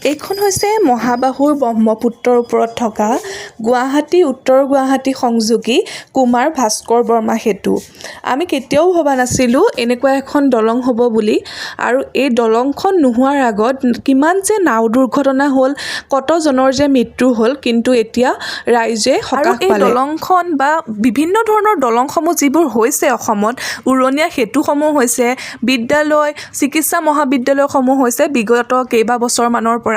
এইখন হৈছে মহাবাহুৰ ব্ৰহ্মপুত্ৰৰ ওপৰত থকা গুৱাহাটী উত্তৰ গুৱাহাটী সংযোগী কুমাৰ ভাস্কৰ বৰ্মা সেতু। আমি কেতিয়াও ভবা নাছিলোঁ এনেকুৱা এখন দলং হ'ব বুলি। আৰু এই দলংখন নোহোৱাৰ আগত কিমান যে নাও দুৰ্ঘটনা হ'ল, কতজনৰ যে মৃত্যু হ'ল, কিন্তু এতিয়া ৰাইজে সকাহ পালে। এই দলংখন বা বিভিন্ন ধৰণৰ দলংসমূহ যিবোৰ হৈছে অসমত, উৰণীয়া সেতুসমূহ হৈছে, বিদ্যালয়, চিকিৎসা মহাবিদ্যালয়সমূহ হৈছে বিগত কেইবাবছৰমানৰ পৰা,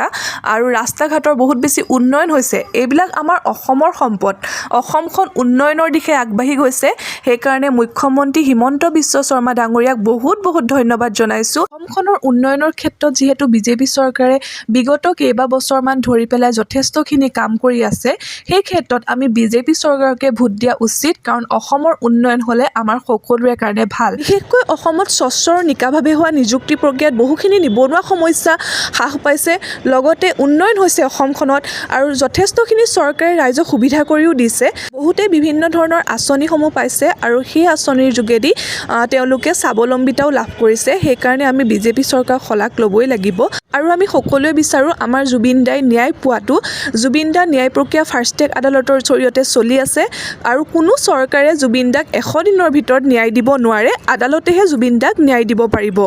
আৰু ৰাস্তা ঘাটৰ বহুত বেছি উন্নয়ন হৈছে। এইবিলাক আমাৰ অসমৰ সম্পদ। অসমখন উন্নয়নৰ দিশে আগবাঢ়ি গৈছে। সেইকাৰণে মুখ্যমন্ত্ৰী হিমন্ত বিশ্ব শৰ্মা ডাঙৰীয়াক বহুত বহুত ধন্যবাদ জনাইছোঁ। অসমখনৰ উন্নয়নৰ ক্ষেত্ৰত যিহেতু বিজেপি চৰকাৰে বিগত কেইবাবছৰমান ধৰি পেলাই যথেষ্টখিনি কাম কৰি আছে, সেই ক্ষেত্ৰত আমি বিজেপি চৰকাৰকে ভোট দিয়া উচিত, কাৰণ অসমৰ উন্নয়ন হ'লে আমাৰ সকলোৰে কাৰণে ভাল। বিশেষকৈ অসমত স্বচ্ছ আৰু নিকাভাৱে হোৱা নিযুক্তি প্ৰক্ৰিয়াত বহুখিনি নিবনুৱা সমস্যা হ্ৰাস পাইছে, লগতে উন্নয়ন হৈছে অসমখনত, আৰু যথেষ্টখিনি চৰকাৰে ৰাইজক সুবিধা কৰিও দিছে। বহুতে বিভিন্ন ধৰণৰ আঁচনিসমূহ পাইছে, আৰু সেই আঁচনিৰ যোগেদি তেওঁলোকে স্বাৱলম্বিতাও লাভ কৰিছে। সেইকাৰণে আমি বিজেপি চৰকাৰক শলাগ ল'বই লাগিব। আৰু আমি সকলোৱে বিচাৰোঁ আমাৰ জুবিন দাই ন্যায় পোৱাটো। জুবিন দাৰ ন্যায় প্ৰক্ৰিয়া ফাৰ্ষ্ট ট্ৰেক আদালতৰ জৰিয়তে চলি আছে, আৰু কোনো চৰকাৰে জুবিন দাক 100 দিনৰ ভিতৰত ন্যায় দিব নোৱাৰে। আদালতেহে জুবিন দাক ন্যায় দিব পাৰিব।